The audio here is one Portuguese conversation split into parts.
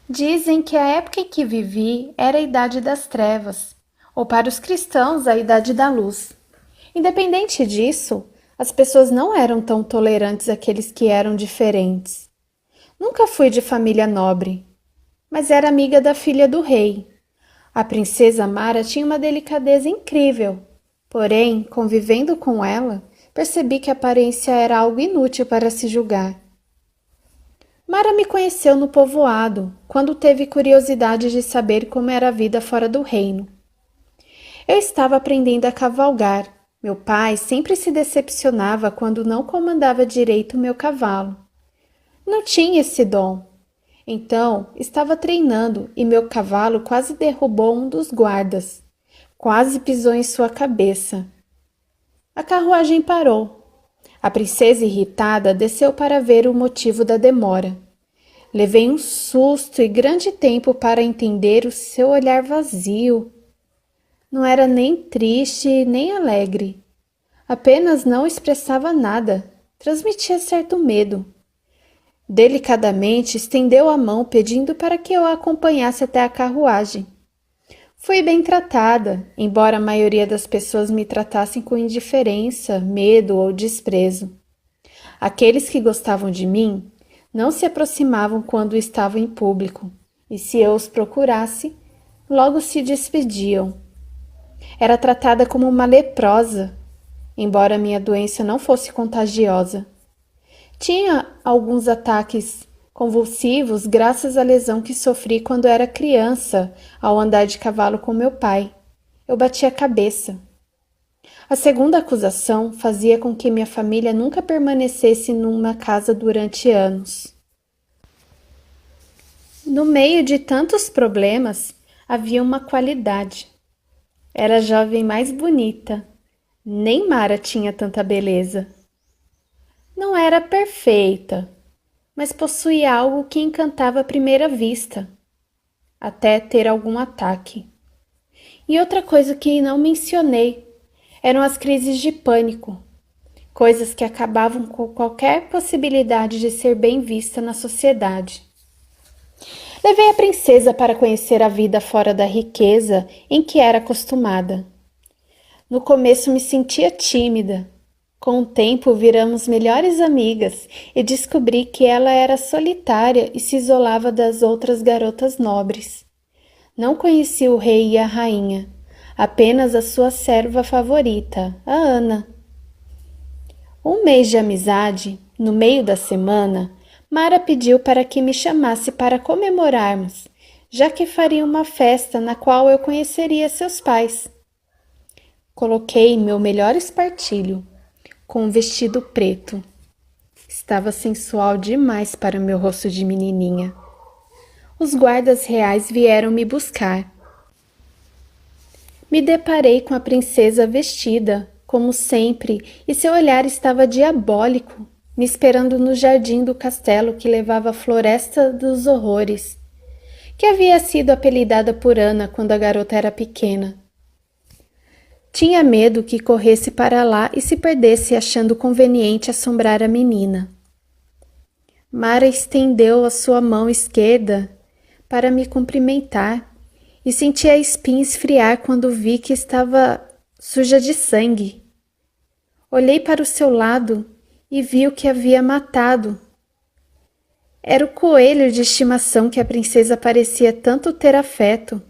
Dizem que a época em que vivi era a Idade das Trevas, ou para os cristãos, a Idade da Luz. Independente disso, as pessoas não eram tão tolerantes àqueles que eram diferentes. Nunca fui de família nobre, mas era amiga da filha do rei. A princesa Mara tinha uma delicadeza incrível, porém, convivendo com ela, percebi que a aparência era algo inútil para se julgar. Mara me conheceu no povoado, quando teve curiosidade de saber como era a vida fora do reino. Eu estava aprendendo a cavalgar. Meu pai sempre se decepcionava quando não comandava direito o meu cavalo. Não tinha esse dom. Então, estava treinando e meu cavalo quase derrubou um dos guardas. Quase pisou em sua cabeça. A carruagem parou. A princesa irritada desceu para ver o motivo da demora. Levei um susto e grande tempo para entender o seu olhar vazio. Não era nem triste nem alegre. Apenas não expressava nada. Transmitia certo medo. Delicadamente estendeu a mão pedindo para que eu a acompanhasse até a carruagem. Fui bem tratada, embora a maioria das pessoas me tratassem com indiferença, medo ou desprezo. Aqueles que gostavam de mim não se aproximavam quando estavam em público, e se eu os procurasse, logo se despediam. Era tratada como uma leprosa, embora minha doença não fosse contagiosa. Tinha alguns ataques convulsivos graças à lesão que sofri quando era criança ao andar de cavalo com meu pai. Eu bati a cabeça. A segunda acusação fazia com que minha família nunca permanecesse numa casa durante anos. No meio de tantos problemas, havia uma qualidade. Era a jovem mais bonita. Nem Mara tinha tanta beleza. Não era perfeita, mas possuía algo que encantava à primeira vista, até ter algum ataque. E outra coisa que não mencionei eram as crises de pânico, coisas que acabavam com qualquer possibilidade de ser bem vista na sociedade. Levei a princesa para conhecer a vida fora da riqueza em que era acostumada. No começo me sentia tímida. Com o tempo viramos melhores amigas e descobri que ela era solitária e se isolava das outras garotas nobres. Não conhecia o rei e a rainha, apenas a sua serva favorita, a Ana. Um mês de amizade, no meio da semana, Mara pediu para que me chamasse para comemorarmos, já que faria uma festa na qual eu conheceria seus pais. Coloquei meu melhor espartilho, com um vestido preto. Estava sensual demais para meu rosto de menininha. Os guardas reais vieram me buscar. Me deparei com a princesa vestida, como sempre, e seu olhar estava diabólico, me esperando no jardim do castelo que levava à Floresta dos Horrores, que havia sido apelidada por Ana quando a garota era pequena. Tinha medo que corresse para lá e se perdesse achando conveniente assombrar a menina. Mara estendeu a sua mão esquerda para me cumprimentar e senti a espinha esfriar quando vi que estava suja de sangue. Olhei para o seu lado e vi o que havia matado. Era o coelho de estimação que a princesa parecia tanto ter afeto.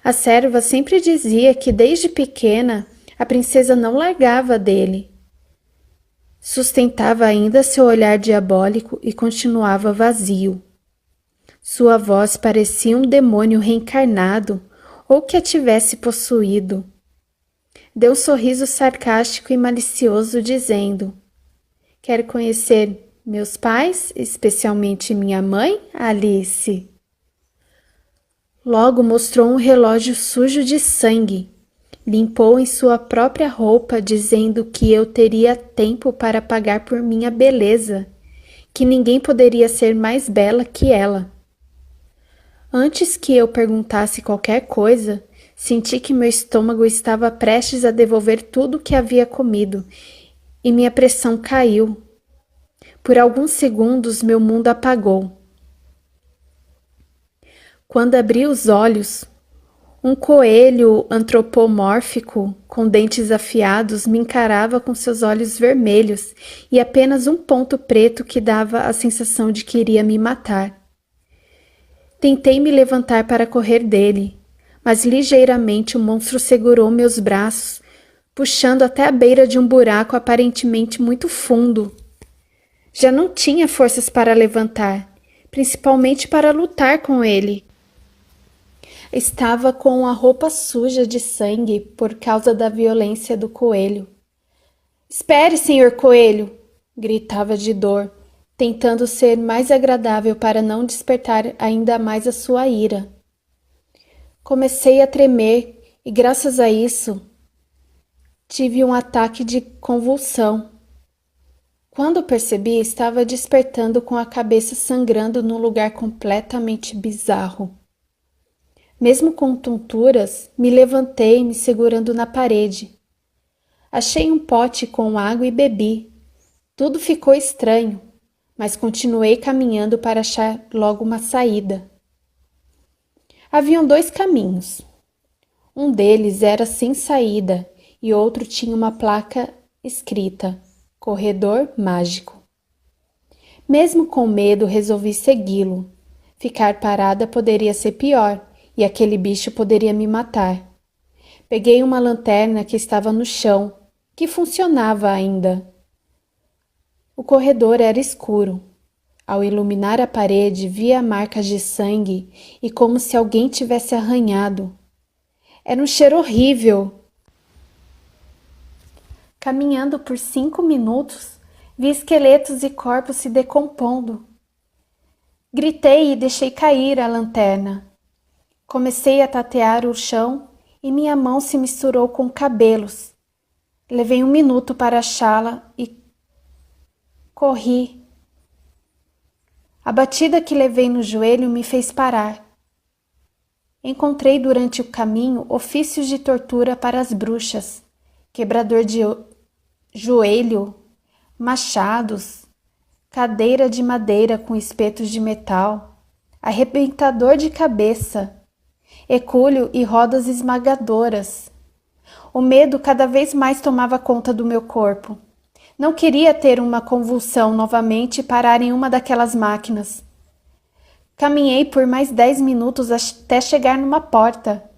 A serva sempre dizia que desde pequena a princesa não largava dele. Sustentava ainda seu olhar diabólico e continuava vazio. Sua voz parecia um demônio reencarnado ou que a tivesse possuído. Deu um sorriso sarcástico e malicioso, dizendo: "Quer conhecer meus pais, especialmente minha mãe, Alice?" Logo mostrou um relógio sujo de sangue. Limpou em sua própria roupa, dizendo que eu teria tempo para pagar por minha beleza, que ninguém poderia ser mais bela que ela. Antes que eu perguntasse qualquer coisa, senti que meu estômago estava prestes a devolver tudo o que havia comido, e minha pressão caiu. Por alguns segundos meu mundo apagou. Quando abri os olhos, um coelho antropomórfico com dentes afiados me encarava com seus olhos vermelhos e apenas um ponto preto que dava a sensação de que iria me matar. Tentei me levantar para correr dele, mas ligeiramente o monstro segurou meus braços, puxando até a beira de um buraco aparentemente muito fundo. Já não tinha forças para levantar, principalmente para lutar com ele. Estava com a roupa suja de sangue por causa da violência do coelho. Espere, senhor coelho! Gritava de dor, tentando ser mais agradável para não despertar ainda mais a sua ira. Comecei a tremer e, graças a isso, tive um ataque de convulsão. Quando percebi, estava despertando com a cabeça sangrando num lugar completamente bizarro. Mesmo com tonturas, me levantei me segurando na parede. Achei um pote com água e bebi. Tudo ficou estranho, mas continuei caminhando para achar logo uma saída. Haviam 2 caminhos. Um deles era sem saída e outro tinha uma placa escrita: Corredor Mágico. Mesmo com medo, resolvi segui-lo. Ficar parada poderia ser pior e aquele bicho poderia me matar. Peguei uma lanterna que estava no chão, que funcionava ainda. O corredor era escuro. Ao iluminar a parede, via marcas de sangue e como se alguém tivesse arranhado. Era um cheiro horrível. Caminhando por 5 minutos, vi esqueletos e corpos se decompondo. Gritei e deixei cair a lanterna. Comecei a tatear o chão e minha mão se misturou com cabelos. Levei 1 minuto para achá-la e corri. A batida que levei no joelho me fez parar. Encontrei durante o caminho ofícios de tortura para as bruxas, quebrador de joelho, machados, cadeira de madeira com espetos de metal, arrebentador de cabeça, hercúleo e rodas esmagadoras. O medo cada vez mais tomava conta do meu corpo. Não queria ter uma convulsão novamente e parar em uma daquelas máquinas. Caminhei por mais 10 minutos até chegar numa porta.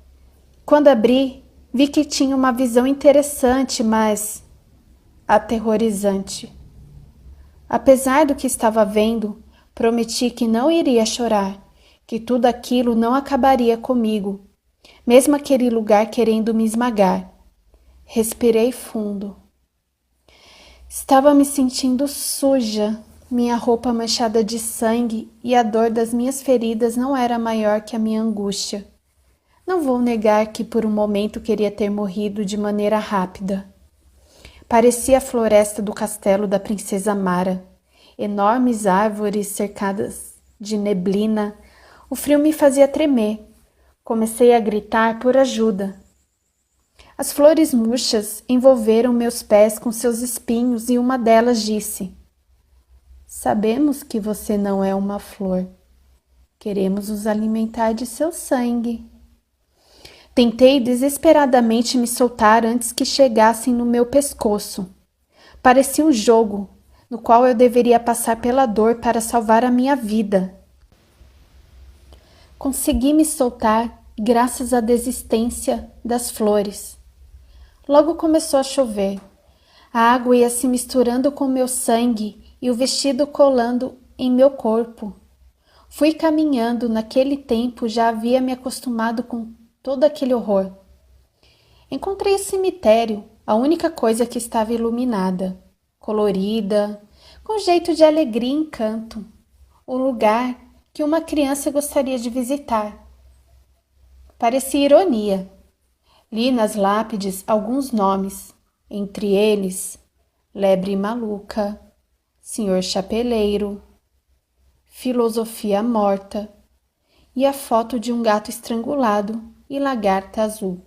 Quando abri, vi que tinha uma visão interessante, mas aterrorizante. Apesar do que estava vendo, prometi que não iria chorar, que tudo aquilo não acabaria comigo, mesmo aquele lugar querendo me esmagar. Respirei fundo. Estava me sentindo suja, minha roupa manchada de sangue e a dor das minhas feridas não era maior que a minha angústia. Não vou negar que por um momento queria ter morrido de maneira rápida. Parecia a floresta do castelo da princesa Mara. Enormes árvores cercadas de neblina. O frio me fazia tremer. Comecei a gritar por ajuda. As flores murchas envolveram meus pés com seus espinhos e uma delas disse: Sabemos que você não é uma flor. Queremos nos alimentar de seu sangue. Tentei desesperadamente me soltar antes que chegassem no meu pescoço. Parecia um jogo, no qual eu deveria passar pela dor para salvar a minha vida. Consegui me soltar graças à desistência das flores. Logo começou a chover. A água ia se misturando com meu sangue e o vestido colando em meu corpo. Fui caminhando, naquele tempo já havia me acostumado com todo aquele horror. Encontrei o cemitério, a única coisa que estava iluminada, colorida, com jeito de alegria e encanto. Um lugar que uma criança gostaria de visitar. Parecia ironia. Li nas lápides alguns nomes, entre eles Lebre Maluca, Senhor Chapeleiro, Filosofia Morta e a foto de um gato estrangulado e lagarta azul.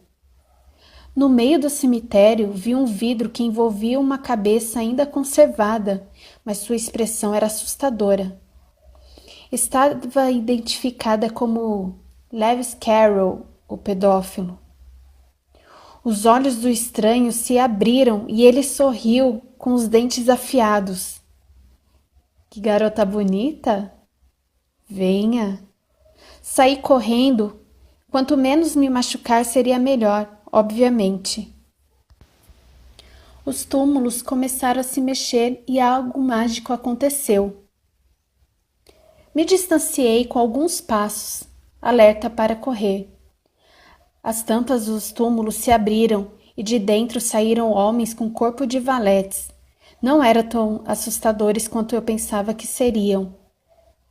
No meio do cemitério vi um vidro que envolvia uma cabeça ainda conservada, mas sua expressão era assustadora. Estava identificada como Lewis Carroll, o pedófilo. Os olhos do estranho se abriram e ele sorriu com os dentes afiados. Que garota bonita! Venha! Saí correndo. Quanto menos me machucar seria melhor, obviamente. Os túmulos começaram a se mexer e algo mágico aconteceu. Me distanciei com alguns passos, alerta para correr. As tampas dos túmulos se abriram e de dentro saíram homens com corpo de valetes. Não eram tão assustadores quanto eu pensava que seriam.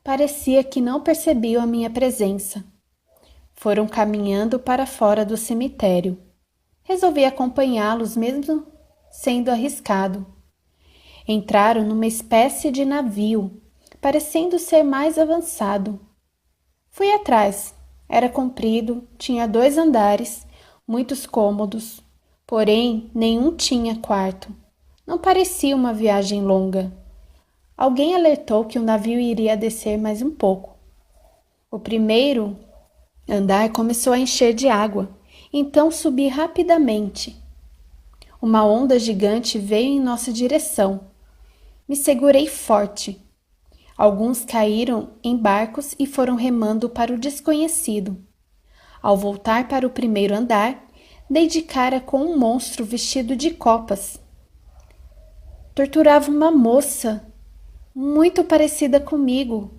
Parecia que não percebiam a minha presença. Foram caminhando para fora do cemitério. Resolvi acompanhá-los mesmo sendo arriscado. Entraram numa espécie de navio, parecendo ser mais avançado. Fui atrás. Era comprido, tinha 2 andares, muitos cômodos, porém nenhum tinha quarto. Não parecia uma viagem longa. Alguém alertou que o navio iria descer mais um pouco. O primeiro andar começou a encher de água, então subi rapidamente. Uma onda gigante veio em nossa direção. Me segurei forte. Alguns caíram em barcos e foram remando para o desconhecido. Ao voltar para o primeiro andar, dei de cara com um monstro vestido de copas. Torturava uma moça, muito parecida comigo.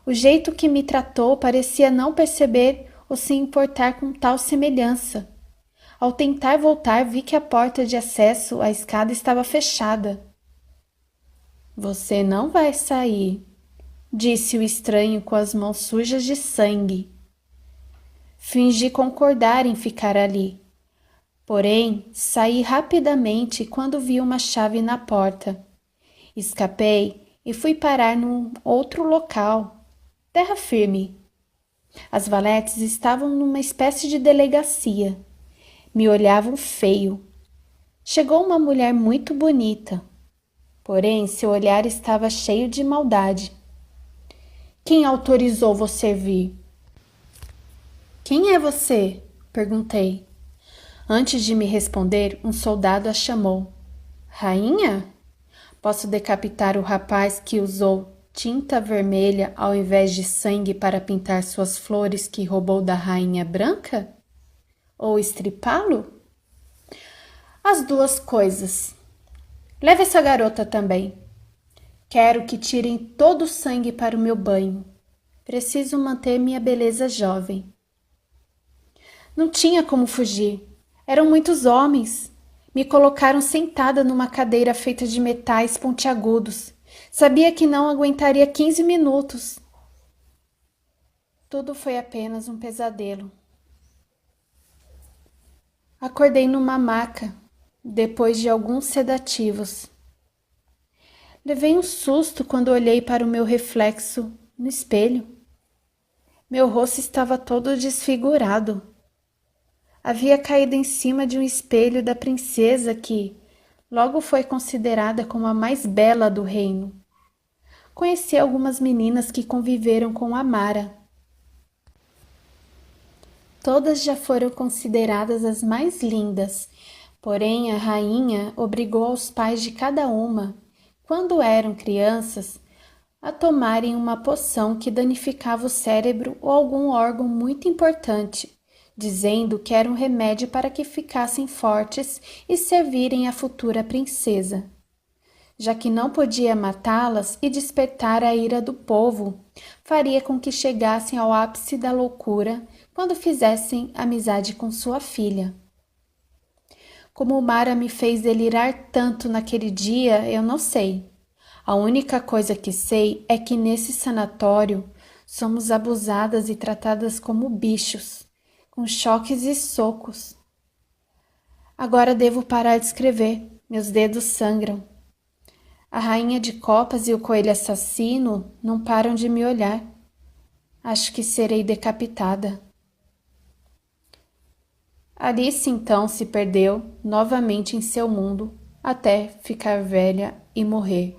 O jeito que me tratou parecia não perceber ou se importar com tal semelhança. Ao tentar voltar, vi que a porta de acesso à escada estava fechada. Você não vai sair, disse o estranho com as mãos sujas de sangue. Fingi concordar em ficar ali. Porém, saí rapidamente quando vi uma chave na porta. Escapei e fui parar num outro local, terra firme. As valetes estavam numa espécie de delegacia. Me olhavam feio. Chegou uma mulher muito bonita. Porém, seu olhar estava cheio de maldade. Quem autorizou você vir? Quem é você? Perguntei. Antes de me responder, um soldado a chamou. Rainha? Posso decapitar o rapaz que usou tinta vermelha ao invés de sangue para pintar suas flores que roubou da rainha branca? Ou estripá-lo? As 2 coisas. Leve essa garota também. Quero que tirem todo o sangue para o meu banho. Preciso manter minha beleza jovem. Não tinha como fugir. Eram muitos homens. Me colocaram sentada numa cadeira feita de metais pontiagudos. Sabia que não aguentaria 15 minutos. Tudo foi apenas um pesadelo. Acordei numa maca, depois de alguns sedativos. Levei um susto quando olhei para o meu reflexo no espelho. Meu rosto estava todo desfigurado. Havia caído em cima de um espelho da princesa que logo foi considerada como a mais bela do reino. Conheci algumas meninas que conviveram com Amara. Todas já foram consideradas as mais lindas, porém a rainha obrigou os pais de cada uma, quando eram crianças, a tomarem uma poção que danificava o cérebro ou algum órgão muito importante, dizendo que era um remédio para que ficassem fortes e servirem a futura princesa. Já que não podia matá-las e despertar a ira do povo, faria com que chegassem ao ápice da loucura quando fizessem amizade com sua filha. Como Mara me fez delirar tanto naquele dia, eu não sei. A única coisa que sei é que nesse sanatório somos abusadas e tratadas como bichos, com choques e socos. Agora devo parar de escrever, meus dedos sangram. A rainha de copas e o coelho assassino não param de me olhar. Acho que serei decapitada. Alice então se perdeu novamente em seu mundo até ficar velha e morrer.